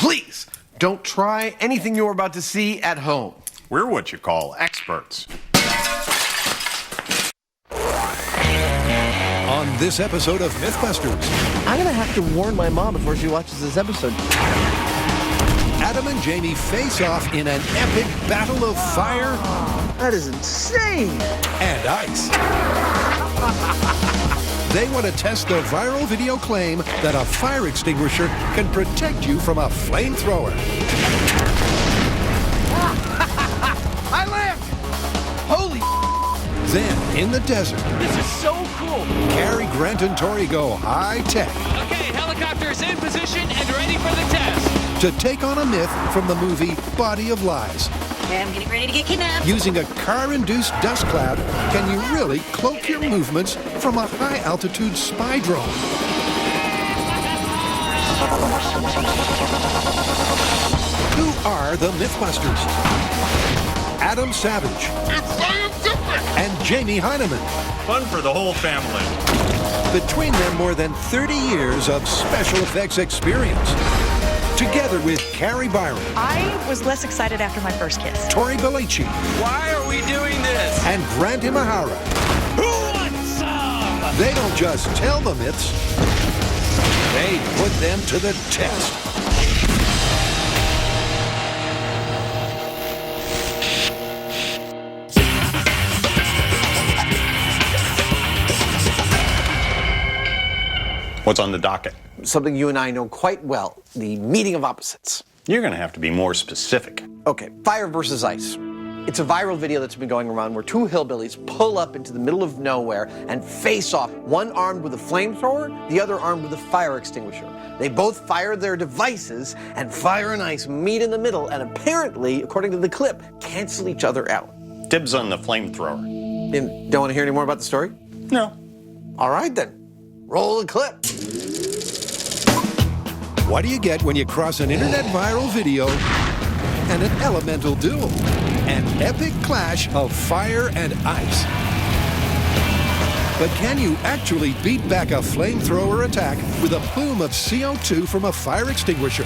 please don't try anything you're about to see at home. We're what you call experts. On this episode of Mythbusters, I'm gonna have to warn my mom before she watches this episode. Adam and Jamie face off in an epic battle of fire That is insane. and ice. They want to test the viral video claim that a fire extinguisher can protect you from a flamethrower. I lived! Holy Then, in the desert, this is so cool. Cary Grant and Tori go high-tech Okay, helicopters in position and ready for the test. to take on a myth from the movie Body of Lies. Okay, I'm getting ready to get kidnapped. Using a car-induced dust cloud, can you really cloak your movements from a high-altitude spy drone? Who are the Mythbusters? Adam Savage. It's scientific! And Jamie Heineman. Fun for the whole family. Between them, more than 30 years of special effects experience. Together with Carrie Byron, I was less excited after my first kiss. Tori Belici, Why are we doing this? and Grant Imahara. Who wants some? They don't just tell the myths, they put them to the test. What's on the docket? Something you and I know quite well, the meeting of opposites. You're going to have to be more specific. Okay, fire versus ice. It's a viral video that's been going around where two hillbillies pull up into the middle of nowhere and face off, one armed with a flamethrower, the other armed with a fire extinguisher. They both fire their devices, and fire and ice meet in the middle and apparently, according to the clip, cancel each other out. Dibs on the flamethrower. And don't want to hear any more about the story? No. All right then, roll the clip. What do you get when you cross an internet viral video and an elemental duel? An epic clash of fire and ice. But can you actually beat back a flamethrower attack with a plume of CO2 from a fire extinguisher?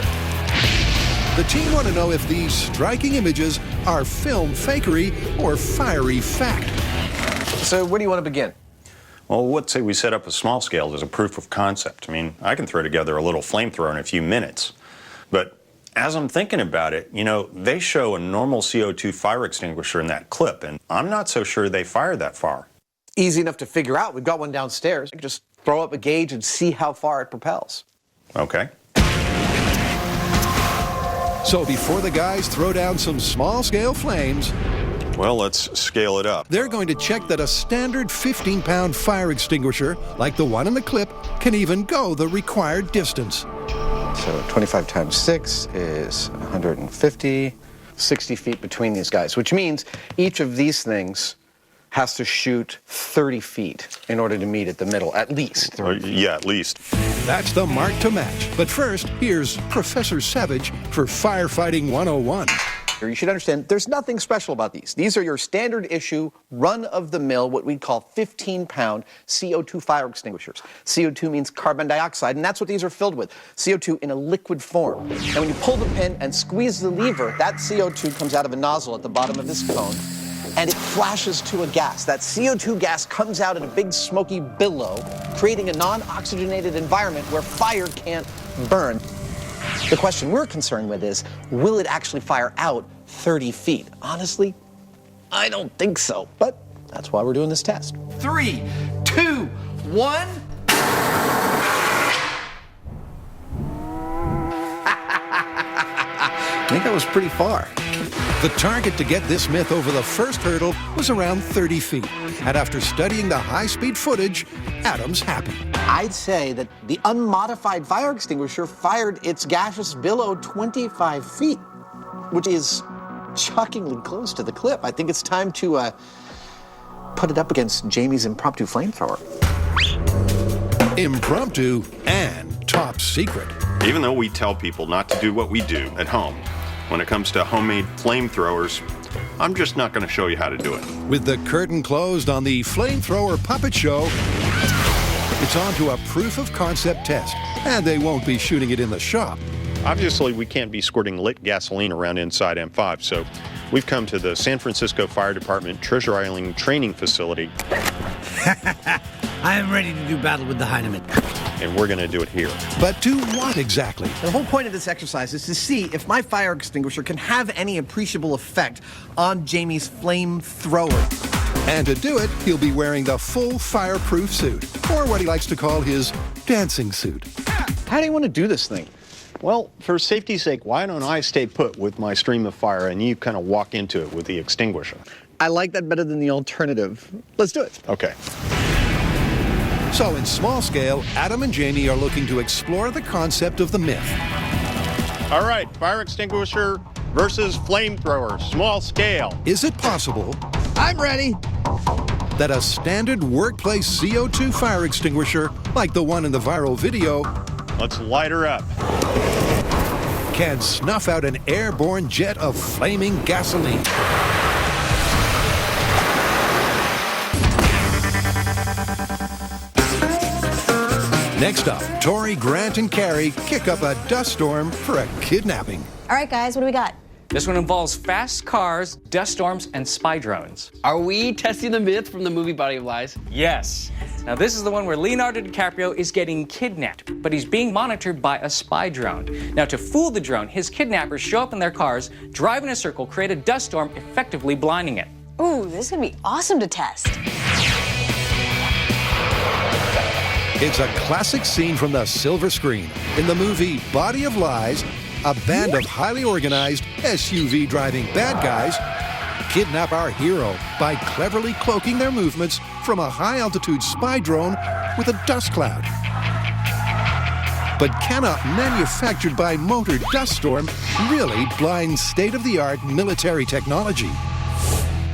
The team want to know if these striking images are film fakery or fiery fact. So where do you want to begin? Well, let's say we set up a small scale as a proof of concept. I mean, I can throw together a little flamethrower in a few minutes. But as I'm thinking about it, you know, they show a normal CO2 fire extinguisher in that clip, and I'm not so sure they fired that far. Easy enough to figure out. We've got one downstairs. You can just throw up a gauge and see how far it propels. Okay. So before the guys throw down some small-scale flames, Well, let's scale it up. they're going to check that a standard 15-pound fire extinguisher, like the one in the clip, can even go the required distance. So 25 times 6 is 150, 60 feet between these guys, which means each of these things has to shoot 30 feet in order to meet at the middle, at least. Yeah, at least. That's the mark to match. But first, here's Professor Savage for Firefighting 101. You should understand, there's nothing special about these. These are your standard issue, run-of-the-mill, what we call 15-pound CO2 fire extinguishers. CO2 means carbon dioxide, and that's what these are filled with, CO2 in a liquid form. And when you pull the pin and squeeze the lever, that CO2 comes out of a nozzle at the bottom of this cone, and it flashes to a gas. That CO2 gas comes out in a big smoky billow, creating a non-oxygenated environment where fire can't burn. The question we're concerned with is, will it actually fire out 30 feet? Honestly, I don't think so, but that's why we're doing this test. 3, 2, 1. I think that was pretty far. The target to get this myth over the first hurdle was around 30 feet. And after studying the high-speed footage, Adam's happy. I'd say that the unmodified fire extinguisher fired its gaseous billow 25 feet, which is shockingly close to the clip. I think it's time to put it up against Jamie's impromptu flamethrower. Impromptu and top secret. Even though we tell people not to do what we do at home, when it comes to homemade flamethrowers, I'm just not going to show you how to do it. With the curtain closed on the flamethrower puppet show, it's on to a proof of concept test, and they won't be shooting it in the shop. Obviously, we can't be squirting lit gasoline around inside M5, so we've come to the San Francisco Fire Department Treasure Island Training Facility. I am ready to do battle with the Heinemann. And we're going to do it here. But do what exactly? The whole point of this exercise is to see if my fire extinguisher can have any appreciable effect on Jamie's flamethrower. And to do it, he'll be wearing the full fireproof suit, or what he likes to call his dancing suit. How do you want to do this thing? Well, for safety's sake, why don't I stay put with my stream of fire and you kind of walk into it with the extinguisher? I like that better than the alternative. Let's do it. Okay. So in small scale, Adam and Jamie are looking to explore the concept of the myth. All right, fire extinguisher versus flamethrower, small scale. Is it possible I'm ready. that a standard workplace CO2 fire extinguisher, like the one in the viral video, Let's light her up. can snuff out an airborne jet of flaming gasoline? Next up, Tori, Grant, and Carrie kick up a dust storm for a kidnapping. All right, guys, what do we got? This one involves fast cars, dust storms, and spy drones. Are we testing the myth from the movie Body of Lies? Yes. Now, this is the one where Leonardo DiCaprio is getting kidnapped, but he's being monitored by a spy drone. Now, to fool the drone, his kidnappers show up in their cars, drive in a circle, create a dust storm, effectively blinding it. Ooh, this is gonna be awesome to test. It's a classic scene from the silver screen. In the movie Body of Lies, a band of highly organized SUV-driving bad guys kidnap our hero by cleverly cloaking their movements from a high-altitude spy drone with a dust cloud. But can a manufactured by motor dust storm really blind state-of-the-art military technology?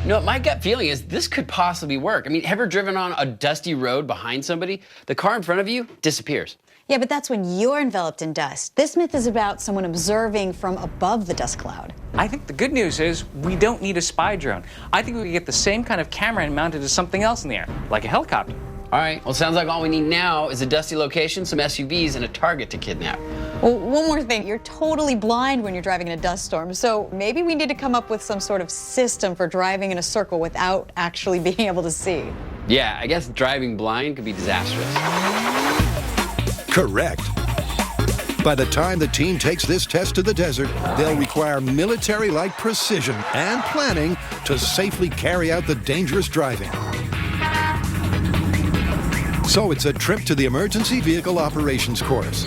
You know, my gut feeling is this could possibly work. I mean, ever driven on a dusty road behind somebody? The car in front of you disappears. Yeah, but that's when you're enveloped in dust. This myth is about someone observing from above the dust cloud. I think the good news is we don't need a spy drone. I think we can get the same kind of camera and mount it to something else in the air, like a helicopter. All right, well, sounds like all we need now is a dusty location, some SUVs, and a target to kidnap. Well, one more thing. You're totally blind when you're driving in a dust storm, so maybe we need to come up with some sort of system for driving in a circle without actually being able to see. Yeah, I guess driving blind could be disastrous. Correct. By the time the team takes this test to the desert, they'll require military-like precision and planning to safely carry out the dangerous driving. So it's a trip to the Emergency Vehicle Operations course,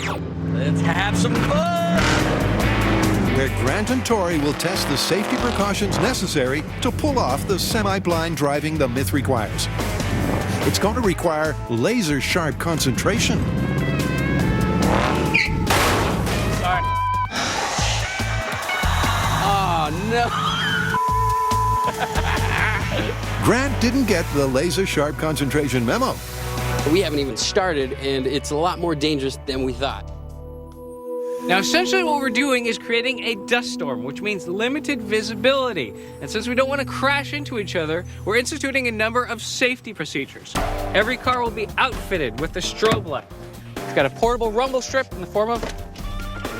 Let's have some fun! where Grant and Tori will test the safety precautions necessary to pull off the semi-blind driving the myth requires. It's going to require laser-sharp concentration. Oh, no. Grant didn't get the laser-sharp concentration memo. We haven't even started, and it's a lot more dangerous than we thought. Now, essentially what we're doing is creating a dust storm, which means limited visibility. And since we don't want to crash into each other, we're instituting a number of safety procedures. Every car will be outfitted with a strobe light. It's got a portable rumble strip in the form of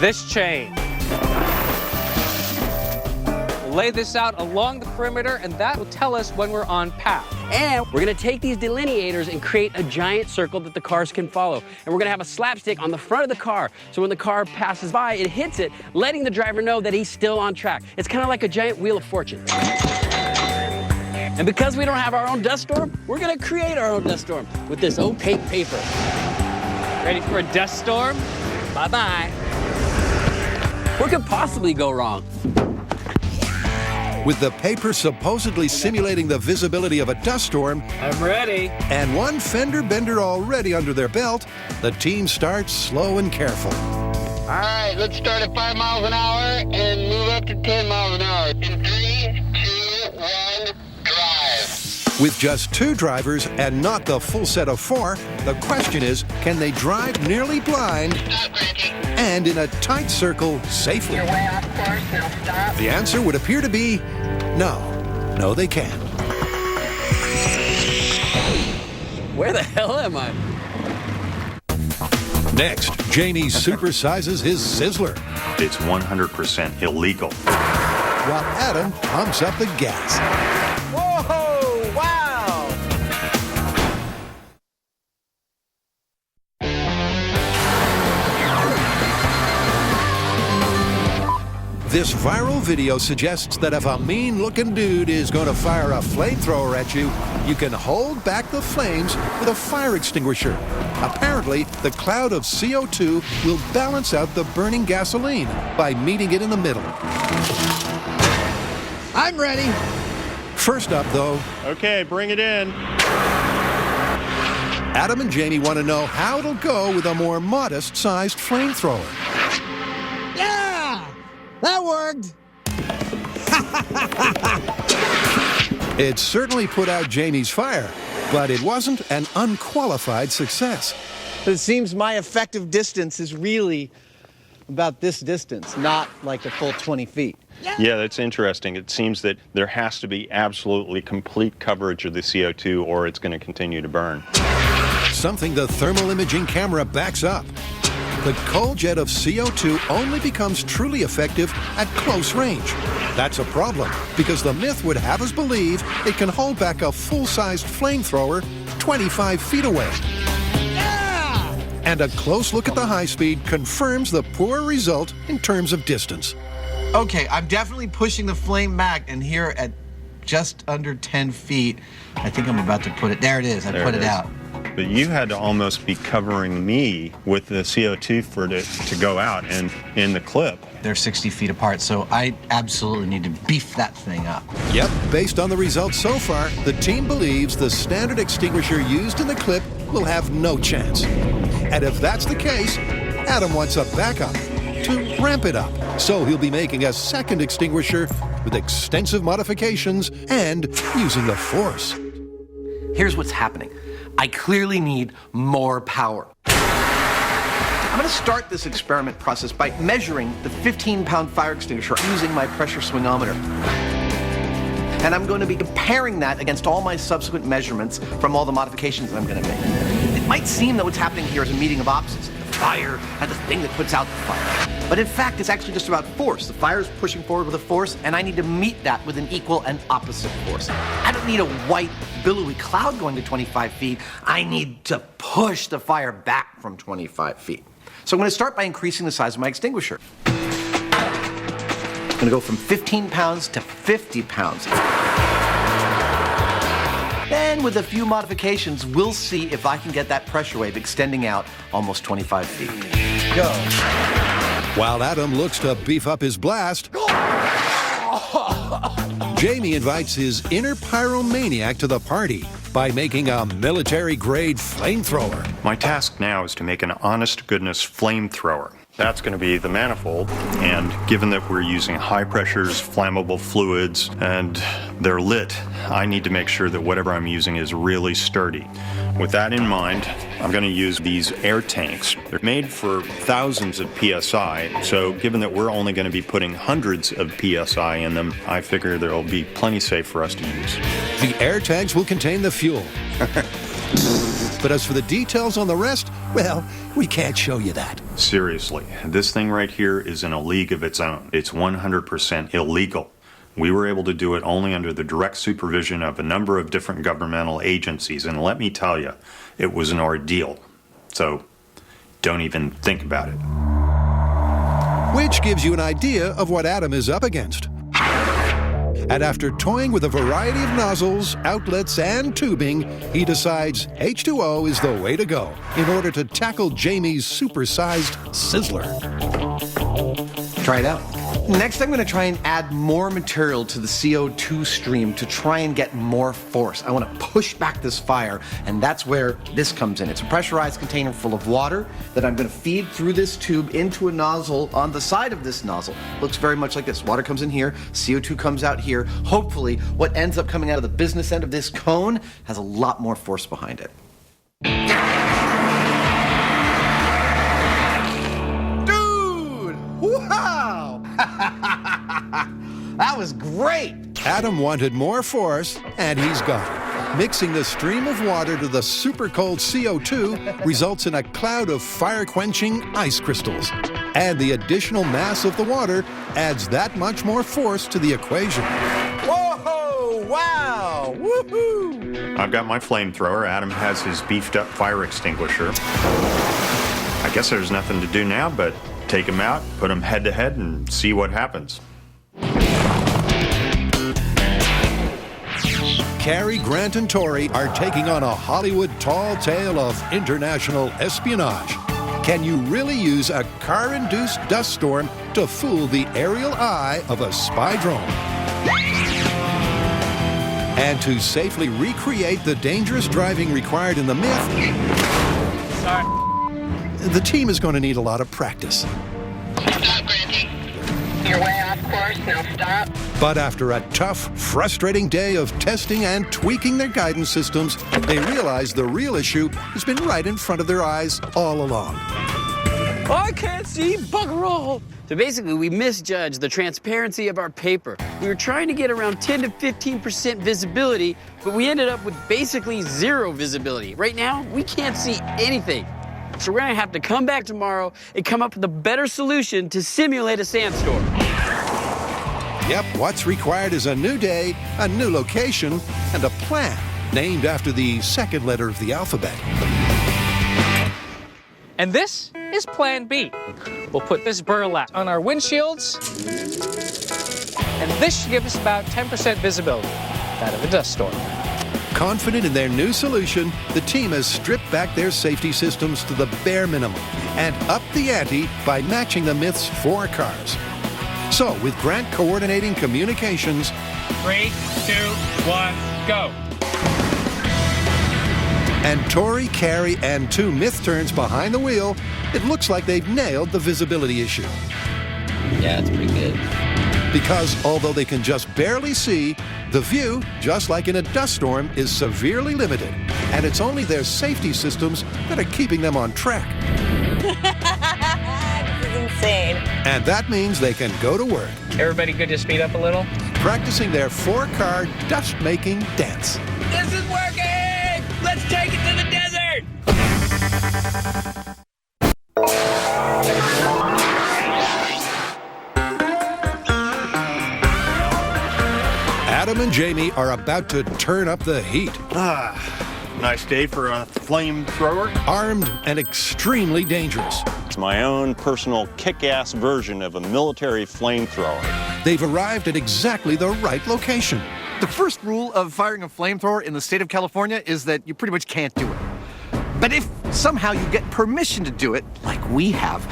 this chain. We'll lay this out along the perimeter, and that will tell us when we're on path. And we're gonna take these delineators and create a giant circle that the cars can follow. And we're gonna have a slapstick on the front of the car, so when the car passes by, it hits it, letting the driver know that he's still on track. It's kind of like a giant wheel of fortune. And because we don't have our own dust storm, we're gonna create our own dust storm with this opaque paper. Ready for a dust storm? Bye-bye. What could possibly go wrong? With the paper supposedly simulating the visibility of a dust storm, I'm ready. and one fender bender already under their belt, the team starts slow and careful. All right, let's start at 5 miles an hour and move up to 10 miles an hour. In 3, 2, 1, drive. With just 2 drivers and not the full set of 4, the question is, can they drive nearly blind Stop braking. and in a tight circle safely? You're way off course, now stop. The answer would appear to be no. No, they can't. Where the hell am I? Next, Jamie supersizes his sizzler, It's 100% illegal. while Adam pumps up the gas. Whoa! Wow! This viral video suggests that if a mean-looking dude is going to fire a flamethrower at you, you can hold back the flames with a fire extinguisher. Apparently, the cloud of CO2 will balance out the burning gasoline by meeting it in the middle. I'm ready. First up, though, Okay, bring it in. Adam and Jamie want to know how it'll go with a more modest-sized flamethrower. Yeah! That worked. It certainly put out Jamie's fire, but it wasn't an unqualified success. But it seems my effective distance is really about this distance, not like a full 20 feet. Yeah, that's interesting. It seems that there has to be absolutely complete coverage of the CO2 or it's going to continue to burn. Something the thermal imaging camera backs up. The cold jet of CO2 only becomes truly effective at close range. That's a problem, because the myth would have us believe it can hold back a full-sized flamethrower 25 feet away. And a close look at the high speed confirms the poor result in terms of distance. Okay, I'm definitely pushing the flame back, and here at just under 10 feet, I think I'm about to put it. There it is. I put it out. But you had to almost be covering me with the CO2 for it to go out, and in the clip. They're 60 feet apart, so I absolutely need to beef that thing up. Yep, based on the results so far, the team believes the standard extinguisher used in the clip will have no chance. And if that's the case, Adam wants a backup to ramp it up. So he'll be making a second extinguisher with extensive modifications and using the force. Here's what's happening. I clearly need more power. I'm going to start this experiment process by measuring the 15-pound fire extinguisher using my pressure swingometer. And I'm going to be comparing that against all my subsequent measurements from all the modifications that I'm going to make. It might seem that what's happening here is a meeting of opposites, the fire and the thing that puts out the fire. But in fact, it's actually just about force. The fire is pushing forward with a force, and I need to meet that with an equal and opposite force. I don't need a white, billowy cloud going to 25 feet. I need to push the fire back from 25 feet. So I'm going to start by increasing the size of my extinguisher. I'm going to go from 15 pounds to 50 pounds. Then, with a few modifications, we'll see if I can get that pressure wave extending out almost 25 feet. Go. While Adam looks to beef up his blast, Jamie invites his inner pyromaniac to the party by making a military-grade flamethrower. My task now is to make an honest-to-goodness flamethrower. That's going to be the manifold, and given that we're using high pressures, flammable fluids, and they're lit, I need to make sure that whatever I'm using is really sturdy. With that in mind, I'm going to use these air tanks. They're made for thousands of PSI, so given that we're only going to be putting hundreds of PSI in them, I figure they'll be plenty safe for us to use. The air tanks will contain the fuel. But as for the details on the rest, well, we can't show you that. Seriously, this thing right here is in a league of its own. It's 100% illegal. We were able to do it only under the direct supervision of a number of different governmental agencies, and let me tell you, it was an ordeal. So, don't even think about it. Which gives you an idea of what Adam is up against. And after toying with a variety of nozzles, outlets, and tubing, he decides H2O is the way to go in order to tackle Jamie's supersized sizzler. Try it out. Next, I'm going to try and add more material to the CO2 stream to try and get more force. I want to push back this fire, and that's where this comes in. It's a pressurized container full of water that I'm going to feed through this tube into a nozzle on the side of this nozzle. Looks very much like this. Water comes in here, CO2 comes out here. Hopefully, what ends up coming out of the business end of this cone has a lot more force behind it. Wow! That was great! Adam wanted more force, and he's got it. Mixing the stream of water to the super cold CO2 results in a cloud of fire-quenching ice crystals. And the additional mass of the water adds that much more force to the equation. Whoa! Wow! Woohoo! I've got my flamethrower. Adam has his beefed up fire extinguisher. I guess there's nothing to do now but take them out, put them head to head, and see what happens. Cary, Grant, and Tori are taking on a Hollywood tall tale of international espionage. Can you really use a car-induced dust storm to fool the aerial eye of a spy drone? And to safely recreate the dangerous driving required in the myth, the team is going to need a lot of practice. Stop, Granty. You're way off course, now stop. But after a tough, frustrating day of testing and tweaking their guidance systems, they realize the real issue has been right in front of their eyes all along. I can't see bugger all. So basically, we misjudged the transparency of our paper. We were trying to get around 10 to 15% visibility, but we ended up with basically zero visibility. Right now, we can't see anything. So we're gonna have to come back tomorrow and come up with a better solution to simulate a sandstorm. Yep, what's required is a new day, a new location, and a plan named after the second letter of the alphabet. And this is Plan B. We'll put this burlap on our windshields, and this should give us about 10% visibility out of a dust storm. Confident in their new solution, the team has stripped back their safety systems to the bare minimum and upped the ante by matching the myth's 4 cars. So, with Grant coordinating communications, 3, 2, 1, go. and Tori, Cary, and 2 myth turns behind the wheel, it looks like they've nailed the visibility issue. Yeah, it's pretty good. Because although they can just barely see, the view, just like in a dust storm, is severely limited. And it's only their safety systems that are keeping them on track. This is insane. And that means they can go to work, Everybody good to speed up a little? practicing their 4-car dust-making dance. This is working! Let's take it to the desert! Adam and Jamie are about to turn up the heat, Nice day for a flamethrower. armed and extremely dangerous. It's my own personal kick-ass version of a military flamethrower. They've arrived at exactly the right location. The first rule of firing a flamethrower in the state of California is that you pretty much can't do it. But if somehow you get permission to do it, like we have,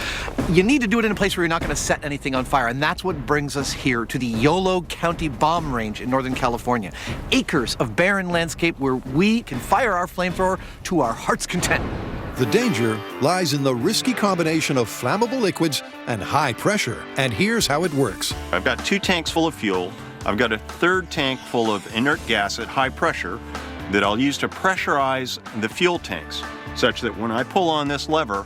you need to do it in a place where you're not going to set anything on fire. And that's what brings us here to the Yolo County Bomb Range in Northern California. Acres of barren landscape where we can fire our flamethrower to our heart's content. The danger lies in the risky combination of flammable liquids and high pressure. And here's how it works. I've got 2 tanks full of fuel. I've got a 3rd tank full of inert gas at high pressure that I'll use to pressurize the fuel tanks, such that when I pull on this lever,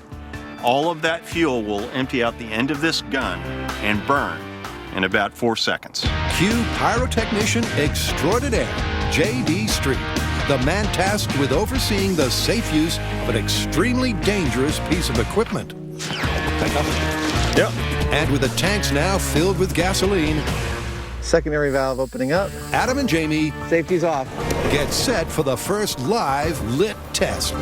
all of that fuel will empty out the end of this gun and burn in about 4 seconds. Cue pyrotechnician extraordinaire, J.D. Street, the man tasked with overseeing the safe use of an extremely dangerous piece of equipment. Yep. And with the tanks now filled with gasoline, Secondary valve opening up. Adam and Jamie Safety's off. get set for the first live lit test.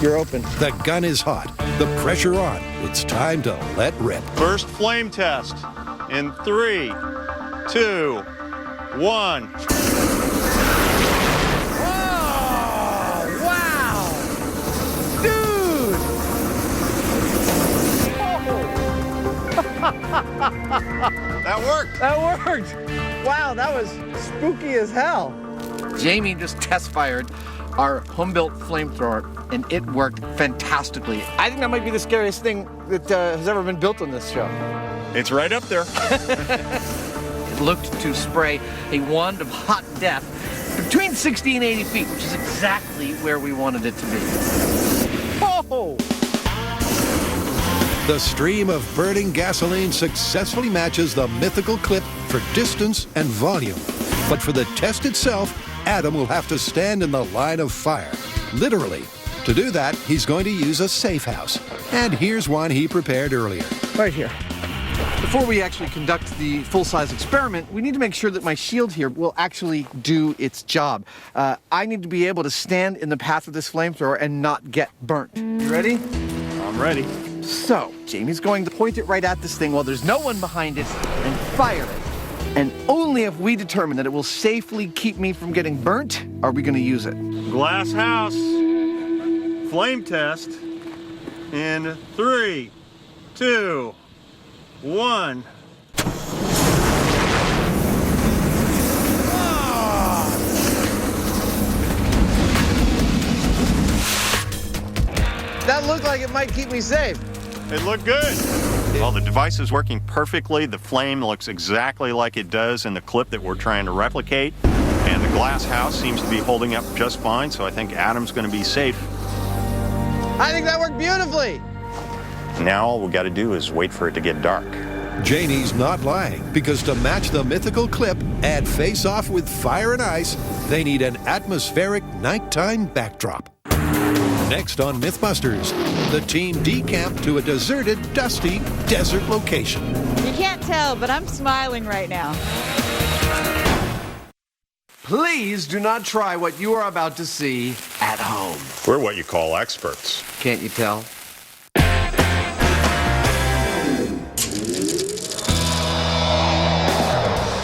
You're open. The gun is hot, the pressure on. It's time to let rip. First flame test in 3, 2, 1. That worked. That worked. Wow, that was spooky as hell. Jamie just test fired our home-built flamethrower, and it worked fantastically. I think that might be the scariest thing that has ever been built on this show. It's right up there. It looked to spray a wand of hot death between 60 and 80 feet, which is exactly where we wanted it to be. Oh! The stream of burning gasoline successfully matches the mythical clip for distance and volume. But for the test itself, Adam will have to stand in the line of fire, literally. To do that, he's going to use a safe house. And here's one he prepared earlier. Right here. Before we actually conduct the full-size experiment, we need to make sure that my shield here will actually do its job. I need to be able to stand in the path of this flamethrower and not get burnt. You ready? I'm ready. So, Jamie's going to point it right at this thing while there's no one behind it and fire it. And only if we determine that it will safely keep me from getting burnt are we going to use it. Glass house. Flame test. In 3, 2, 1. That looked like it might keep me safe. It looked good. Well, the device is working perfectly. The flame looks exactly like it does in the clip that we're trying to replicate. And the glass house seems to be holding up just fine, so I think Adam's going to be safe. I think that worked beautifully. Now all we got to do is wait for it to get dark. Janie's not lying, because to match the mythical clip and face off with fire and ice, they need an atmospheric nighttime backdrop. Next on Mythbusters, the team decamped to a deserted, dusty desert location. You can't tell, but I'm smiling right now. Please do not try what you are about to see at home. We're what you call experts. Can't you tell?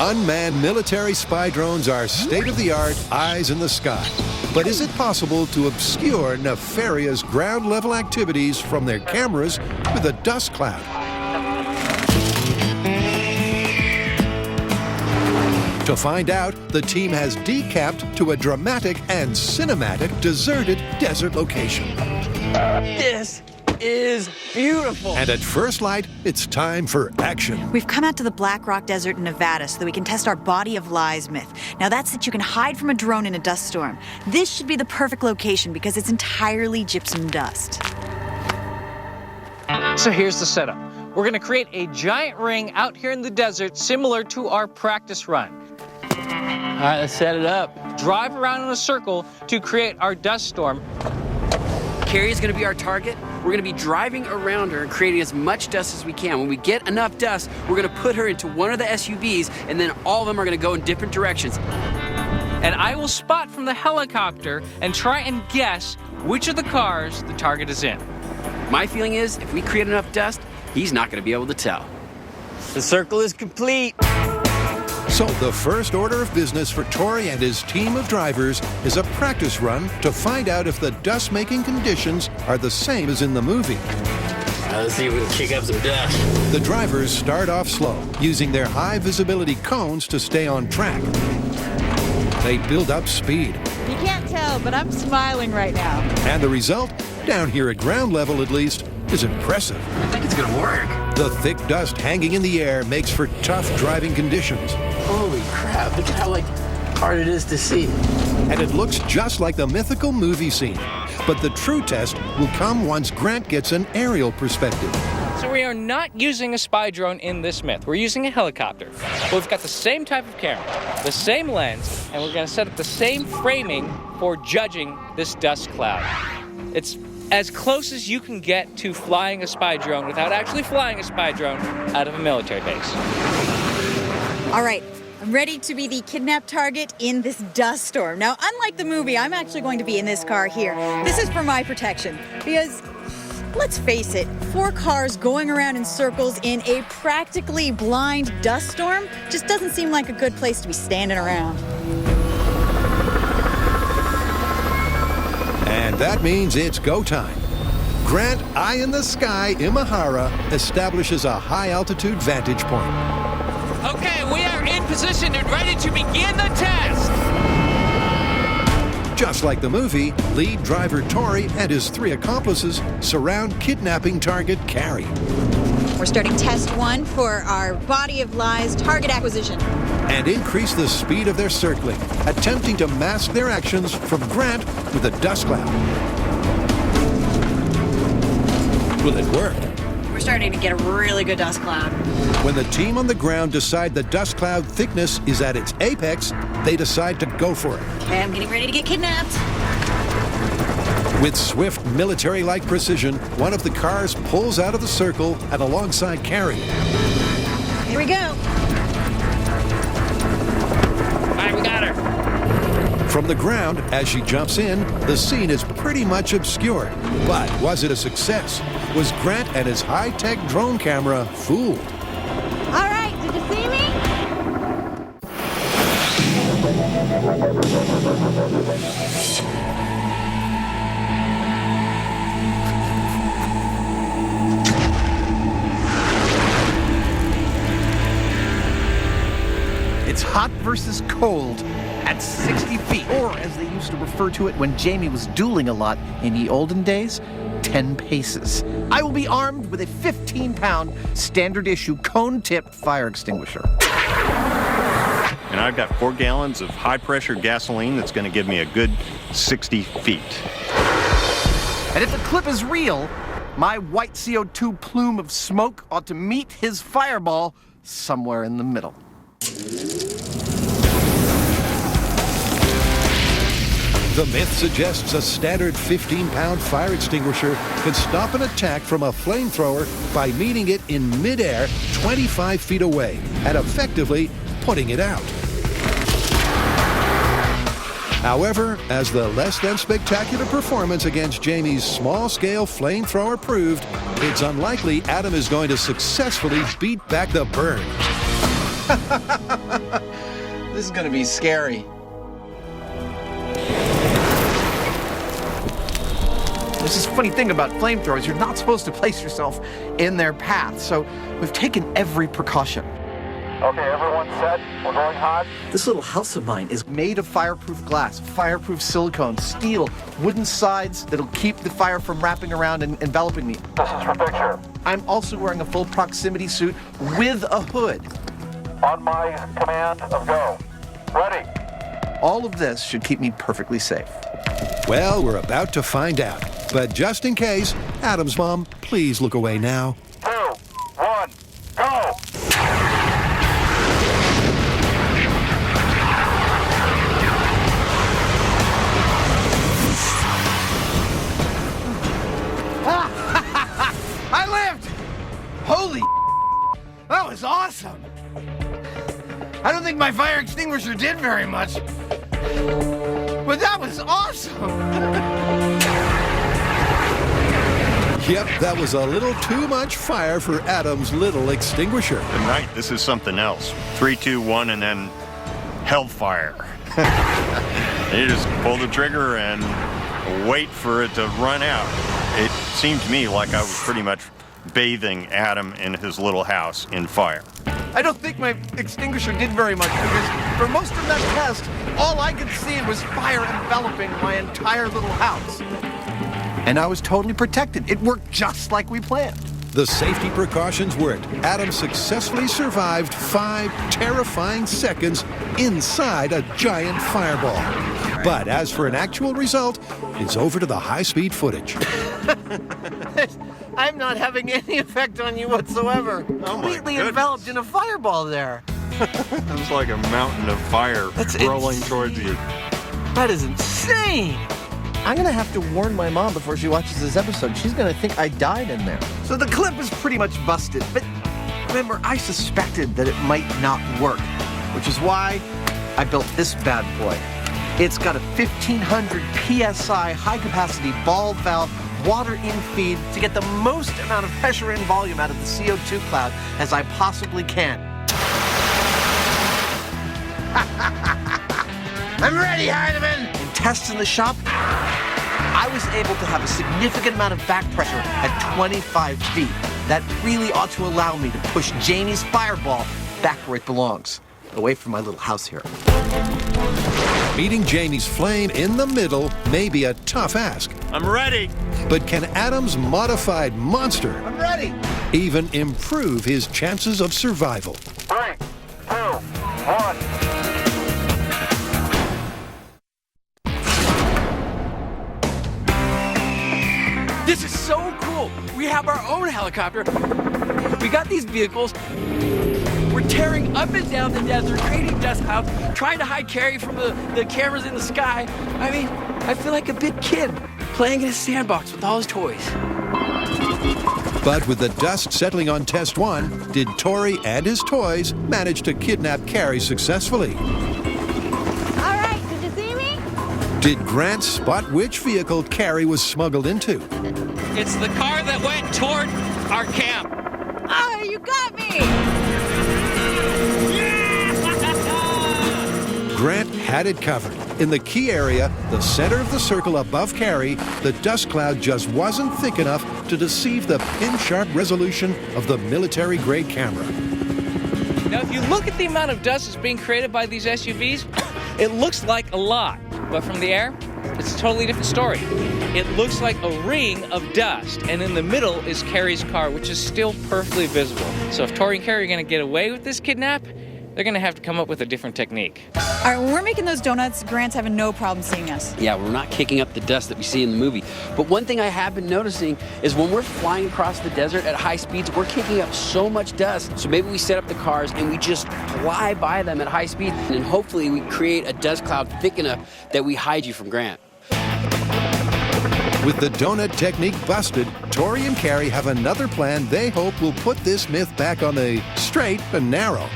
Unmanned military spy drones are state-of-the-art eyes in the sky. But is it possible to obscure nefarious ground-level activities from their cameras with a dust cloud? To find out, the team has decamped to a dramatic and cinematic deserted desert location. This is beautiful. And at first light, it's time for action. We've come out to the Black Rock Desert in Nevada so that we can test our body of lies myth. Now that's that you can hide from a drone in a dust storm. This should be the perfect location because it's entirely gypsum dust. So here's the setup. We're going to create a giant ring out here in the desert similar to our practice run. All right, let's set it up. Drive around in a circle to create our dust storm. Carrie is going to be our target. We're going to be driving around her and creating as much dust as we can. When we get enough dust, we're going to put her into one of the SUVs, and then all of them are going to go in different directions. And I will spot from the helicopter and try and guess which of the cars the target is in. My feeling is, if we create enough dust, he's not going to be able to tell. The circle is complete. So the first order of business for Tori and his team of drivers is a practice run to find out if the dust-making conditions are the same as in the movie. Let's see if we can kick up some dust. The drivers start off slow, using their high-visibility cones to stay on track. They build up speed. You can't tell, but I'm smiling right now. And the result, down here at ground level at least, is impressive. I think it's gonna work. The thick dust hanging in the air makes for tough driving conditions. Holy crap, look at how hard it is to see. And it looks just like the mythical movie scene. But the true test will come once Grant gets an aerial perspective. So we are not using a spy drone in this myth. We're using a helicopter. But we've got the same type of camera, the same lens, and we're going to set up the same framing for judging this dust cloud. It's as close as you can get to flying a spy drone without actually flying a spy drone out of a military base. All right, I'm ready to be the kidnapped target in this dust storm. Now, unlike the movie, I'm actually going to be in this car here. This is for my protection because, let's face it, 4 cars going around in circles in a practically blind dust storm just doesn't seem like a good place to be standing around. And that means it's go time. Grant Eye in the Sky Imahara establishes a high-altitude vantage point. Okay, we are in position and ready to begin the test. Just like the movie, lead driver Tori and his 3 accomplices surround kidnapping target Carrie. We're starting test 1 for our body of lies target acquisition. And increase the speed of their circling, attempting to mask their actions from Grant with a dust cloud. Will it work? We're starting to get a really good dust cloud. When the team on the ground decide the dust cloud thickness is at its apex, they decide to go for it. Okay, I'm getting ready to get kidnapped. With swift military-like precision, one of the cars pulls out of the circle and alongside Carrie. Here we go. All right, we got her. From the ground, as she jumps in, the scene is pretty much obscured. But was it a success? Was Grant and his high-tech drone camera fooled? All right, did you see me? It's hot versus cold at 60 feet, or as they used to refer to it when Jamie was dueling a lot in the olden days, 10 paces. I will be armed with a 15-pound standard issue cone-tipped fire extinguisher. And I've got 4 gallons of high-pressure gasoline that's going to give me a good 60 feet. And if the clip is real, my white CO2 plume of smoke ought to meet his fireball somewhere in the middle. The myth suggests a standard 15-pound fire extinguisher can stop an attack from a flamethrower by meeting it in midair 25 feet away and effectively putting it out. However, as the less than spectacular performance against Jamie's small-scale flamethrower proved, it's unlikely Adam is going to successfully beat back the burn. This is going to be scary. This is the funny thing about flamethrowers. You're not supposed to place yourself in their path, so we've taken every precaution. Okay, everyone set? We're going hot? This little house of mine is made of fireproof glass, fireproof silicone, steel, wooden sides that'll keep the fire from wrapping around and enveloping me. This is for picture. I'm also wearing a full proximity suit with a hood. On my command of go. Ready. All of this should keep me perfectly safe. Well, we're about to find out. But just in case, Adam's mom, please look away now. 2, 1, go! I lived! Holy that was awesome! I don't think my fire extinguisher did very much, but that was awesome! Yep, that was a little too much fire for Adam's little extinguisher. Tonight, this is something else. 3, 2, 1, and then hellfire. You just pull the trigger and wait for it to run out. It seemed to me like I was pretty much bathing Adam in his little house in fire. I don't think my extinguisher did very much because for most of that test, all I could see was fire enveloping my entire little house. And I was totally protected. It worked just like we planned. The safety precautions worked. Adam successfully survived 5 terrifying seconds inside a giant fireball. But as for an actual result, it's over to the high-speed footage. I'm not having any effect on you whatsoever. Completely enveloped in a fireball there. It's like a mountain of fire rolling towards you. That is insane. I'm going to have to warn my mom before she watches this episode. She's going to think I died in there. So the clip is pretty much busted. But remember, I suspected that it might not work, which is why I built this bad boy. It's got a 1,500 PSI high-capacity ball valve water in feed to get the most amount of pressure and volume out of the CO2 cloud as I possibly can. I'm ready, Heidemann! In tests in the shop, I was able to have a significant amount of back pressure at 25 feet. That really ought to allow me to push Jamie's fireball back where it belongs, away from my little house here. Meeting Jamie's flame in the middle may be a tough ask. I'm ready. But can Adam's modified monster I'm ready. even improve his chances of survival? 3, 2, 1. This is so cool. go. We have our own helicopter. We got these vehicles. We're tearing up and down the desert, creating dust clouds, trying to hide Carrie from the cameras in the sky. I mean, I feel like a big kid playing in a sandbox with all his toys. But with the dust settling on test 1, did Tori and his toys manage to kidnap Carrie successfully? All right, did you see me? Did Grant spot which vehicle Carrie was smuggled into? It's the car that went toward our camp. Oh, you got me! Grant had it covered. In the key area, the center of the circle above Carrie, the dust cloud just wasn't thick enough to deceive the pin-sharp resolution of the military-grade camera. Now, if you look at the amount of dust that's being created by these SUVs, it looks like a lot. But from the air, it's a totally different story. It looks like a ring of dust, and in the middle is Carrie's car, which is still perfectly visible. So if Tori and Carrie are going to get away with this kidnap, they're going to have to come up with a different technique. All right, when we're making those donuts, Grant's having no problem seeing us. Yeah, we're not kicking up the dust that we see in the movie. But one thing I have been noticing is when we're flying across the desert at high speeds, we're kicking up so much dust. So maybe we set up the cars and we just fly by them at high speed, and hopefully we create a dust cloud thick enough that we hide you from Grant. With the donut technique busted, Tori and Carrie have another plan they hope will put this myth back on the straight and narrow.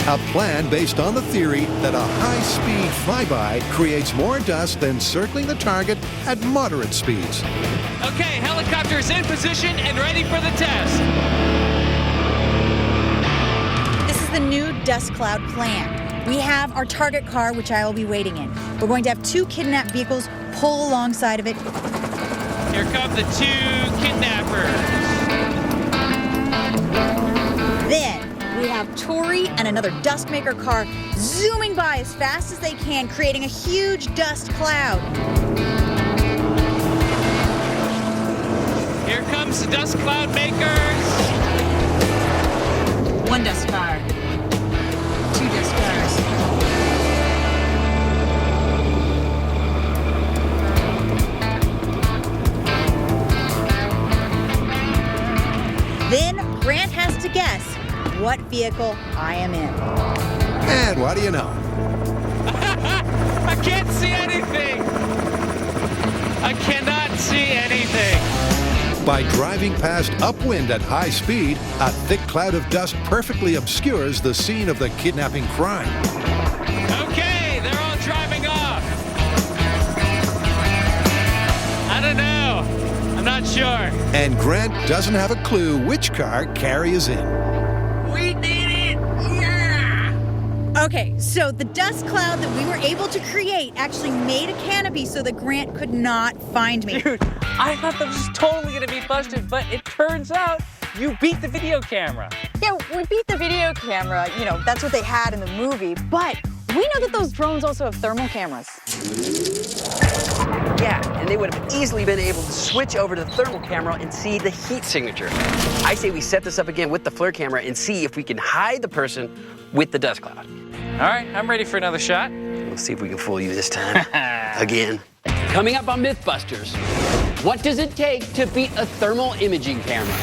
A plan based on the theory that a high-speed flyby creates more dust than circling the target at moderate speeds. Okay, helicopter's in position and ready for the test. This is the new dust cloud plan. We have our target car, which I will be waiting in. We're going to have 2 kidnapped vehicles pull alongside of it. Here come the 2 kidnappers. Then we have Tori and another dust maker car zooming by as fast as they can, creating a huge dust cloud. Here comes the dust cloud makers. 1 dust car. 2 dust cars. Then Grant has to guess what vehicle I am in. And what do you know? I can't see anything. I cannot see anything. By driving past upwind at high speed, a thick cloud of dust perfectly obscures the scene of the kidnapping crime. Okay, they're all driving off. I don't know. I'm not sure. And Grant doesn't have a clue which car Carrie is in. We did it! Yeah! Okay, so the dust cloud that we were able to create actually made a canopy so that Grant could not find me. Dude, I thought that was totally gonna be busted, but it turns out you beat the video camera. Yeah, we beat the video camera. You know, that's what they had in the movie. But we know that those drones also have thermal cameras. Yeah, and they would have easily been able to switch over to the thermal camera and see the heat signature. I say we set this up again with the FLIR camera and see if we can hide the person with the dust cloud. All right, I'm ready for another shot. We'll see if we can fool you this time. Again. Coming up on Mythbusters, what does it take to beat a thermal imaging camera?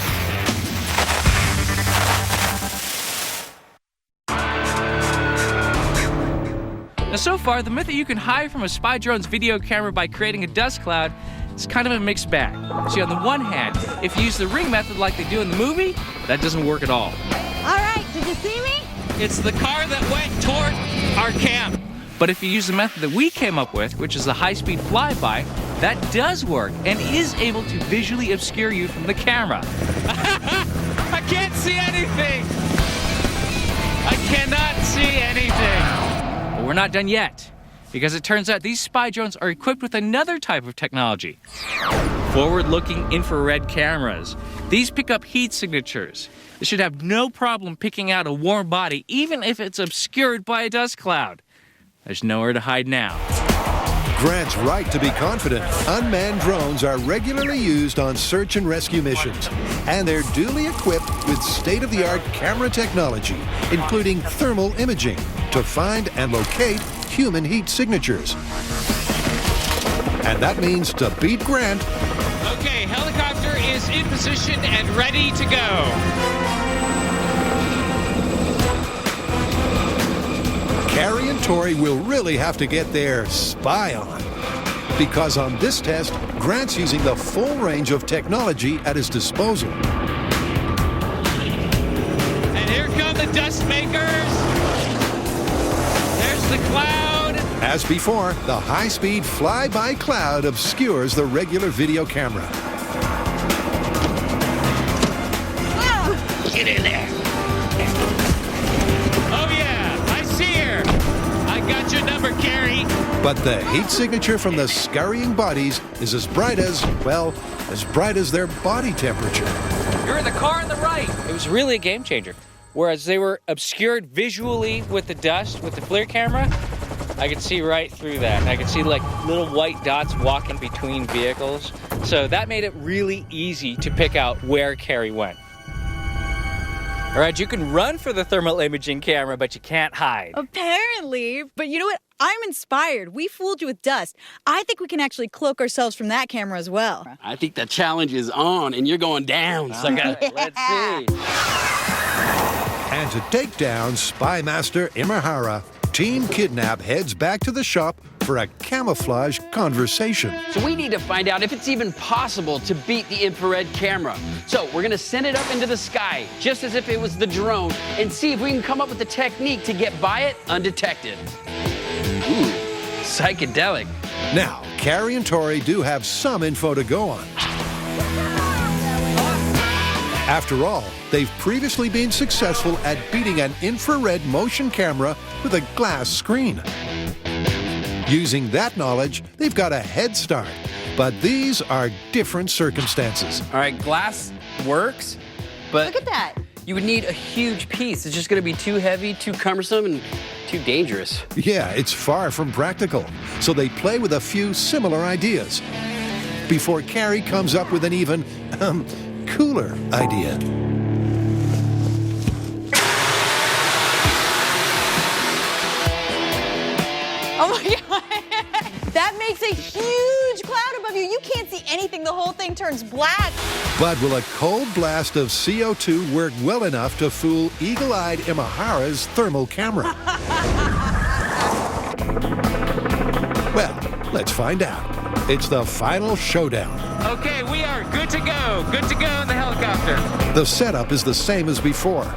Now, so far, the myth that you can hide from a spy drone's video camera by creating a dust cloud is kind of a mixed bag. See, on the one hand, if you use the ring method like they do in the movie, that doesn't work at all. All right, did you see me? It's the car that went toward our camp. But if you use the method that we came up with, which is the high-speed flyby, that does work and is able to visually obscure you from the camera. I can't see anything! I cannot see anything! But we're not done yet, because it turns out these spy drones are equipped with another type of technology. Forward-looking infrared cameras. These pick up heat signatures. They should have no problem picking out a warm body, even if it's obscured by a dust cloud. There's nowhere to hide now. Grant's right to be confident. Unmanned drones are regularly used on search and rescue missions, and they're duly equipped with state-of-the-art camera technology, including thermal imaging, to find and locate human heat signatures. And that means to beat Grant, Okay, helicopter cameras in position and ready to go. Carrie and Tori will really have to get their spy on. Because on this test, Grant's using the full range of technology at his disposal. And here come the dust makers. There's the cloud. As before, the high-speed fly-by cloud obscures the regular video camera. Get in there. Oh yeah, I see her. I got your number, Carrie. But the heat signature from the scurrying bodies is as bright as, well, as bright as their body temperature. You're in the car on the right. It was really a game changer. Whereas they were obscured visually with the dust, with the FLIR camera, I could see right through that. And I could see like little white dots walking between vehicles. So that made it really easy to pick out where Carrie went. All right, you can run for the thermal imaging camera, but you can't hide. Apparently. But you know what? I'm inspired. We fooled you with dust. I think we can actually cloak ourselves from that camera as well. I think the challenge is on, and you're going down, sucker. Let's see. And to take down Spy Master Imahara, Team Kidnap heads back to the shop for a camouflage conversation. So we need to find out if it's even possible to beat the infrared camera. So we're gonna send it up into the sky, just as if it was the drone, and see if we can come up with a technique to get by it undetected. Ooh, psychedelic. Now, Carrie and Tori do have some info to go on. After all, they've previously been successful at beating an infrared motion camera with a glass screen. Using that knowledge, they've got a head start. But these are different circumstances. All right, glass works, but Look at that. you would need a huge piece. It's just gonna be too heavy, too cumbersome, and too dangerous. Yeah, it's far from practical. So they play with a few similar ideas before Carrie comes up with an even, cooler idea. Oh my God. That makes a huge cloud above you. You can't see anything. The whole thing turns black. But will a cold blast of CO2 work well enough to fool eagle-eyed Imahara's thermal camera? Well, let's find out. It's the final showdown. Okay, we are good to go. Good to go in the helicopter. The setup is the same as before.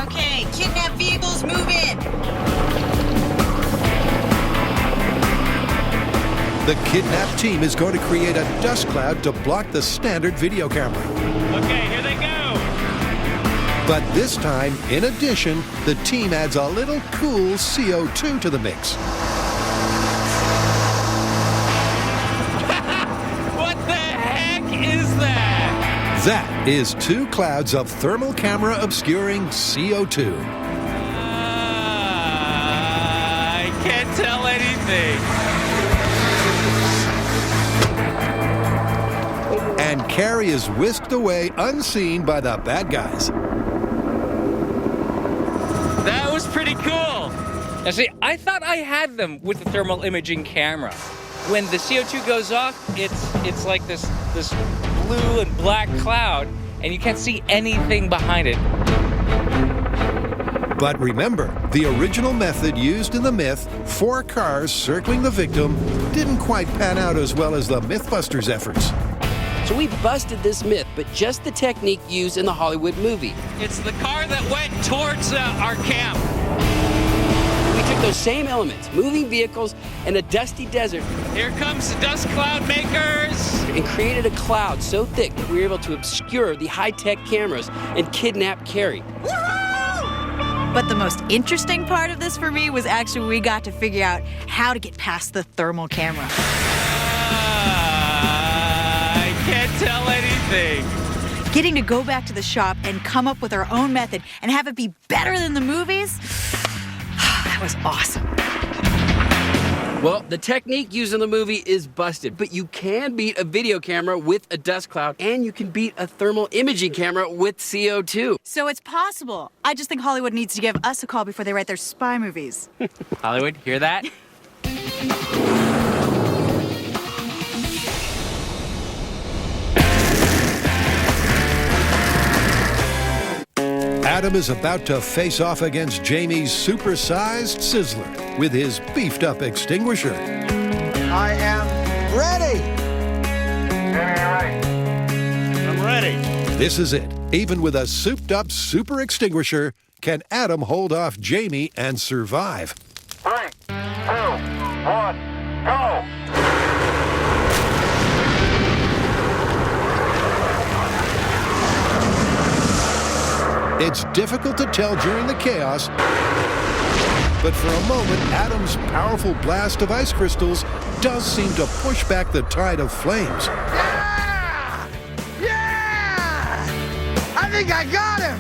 Okay, kidnapped vehicles, move in. The kidnapped team is going to create a dust cloud to block the standard video camera. Okay, here they go. But this time, in addition, the team adds a little cool CO2 to the mix. What the heck is that? That is 2 clouds of thermal camera obscuring CO2. I can't tell anything. And Carrie is whisked away unseen by the bad guys. That was pretty cool. Now see, I thought I had them with the thermal imaging camera. When the CO2 goes off, it's like this blue and black cloud, and you can't see anything behind it. But remember, the original method used in the myth, 4 cars circling the victim, didn't quite pan out as well as the Mythbusters' efforts. So we busted this myth, but just the technique used in the Hollywood movie. It's the car that went towards our camp. We took those same elements, moving vehicles and a dusty desert, Here comes the dust cloud makers. and created a cloud so thick that we were able to obscure the high-tech cameras and kidnap Carrie. But the most interesting part of this for me was actually we got to figure out how to get past the thermal camera. I can't tell anything. Getting to go back to the shop and come up with our own method and have it be better than the movies, that was awesome. Well, the technique used in the movie is busted, but you can beat a video camera with a dust cloud, and you can beat a thermal imaging camera with CO2. So it's possible. I just think Hollywood needs to give us a call before they write their spy movies. Hollywood, hear that? Adam is about to face off against Jamie's supersized Sizzler with his beefed-up extinguisher. I am ready. I'm ready. This is it. Even with a souped-up super extinguisher, can Adam hold off Jamie and survive? 3, 2, 1, go! It's difficult to tell during the chaos, but for a moment, Adam's powerful blast of ice crystals does seem to push back the tide of flames. Yeah! Yeah! I think I got him!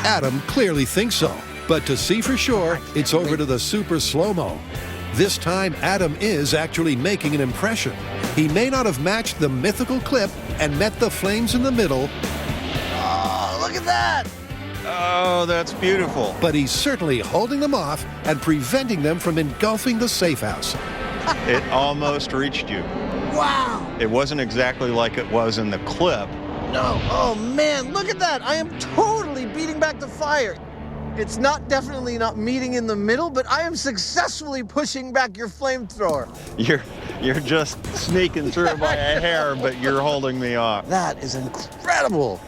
Adam clearly thinks so, but to see for sure, it's over to the super slow-mo. This time, Adam is actually making an impression. He may not have matched the mythical clip and met the flames in the middle, Oh, look at that! Oh, that's beautiful. but he's certainly holding them off and preventing them from engulfing the safe house. It almost reached you. Wow! It wasn't exactly like it was in the clip. No, oh man, look at that! I am totally beating back the fire. It's definitely not meeting in the middle, but I am successfully pushing back your flamethrower. You're just sneaking through by a hair, but you're holding me off. That is incredible.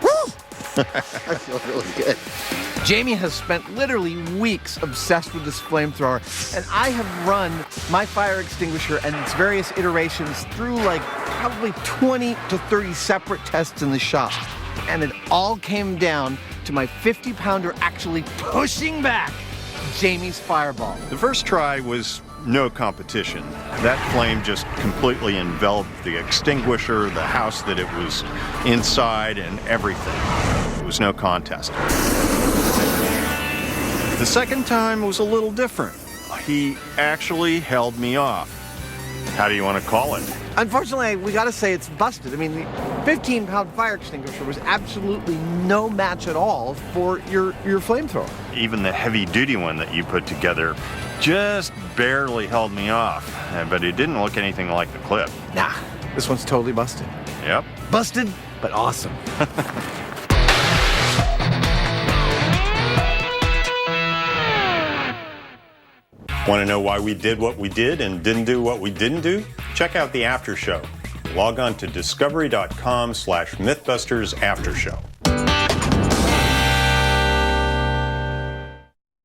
Woo! I feel really good. Jamie has spent literally weeks obsessed with this flamethrower, and I have run my fire extinguisher and its various iterations through like probably 20 to 30 separate tests in the shop. And it all came down to my 50-pounder actually pushing back Jamie's fireball. The first try was no competition. That flame just completely enveloped the extinguisher, the house that it was inside, and everything. It was no contest. The second time was a little different. He actually held me off. How do you want to call it? Unfortunately, we gotta say it's busted. I mean, the 15-pound fire extinguisher was absolutely no match at all for your flamethrower. Even the heavy-duty one that you put together just barely held me off, but it didn't look anything like the clip. Nah, this one's totally busted. Yep. Busted, but awesome. Want to know why we did what we did and didn't do what we didn't do? Check out the after show. Log on to discovery.com/Mythbusters After Show.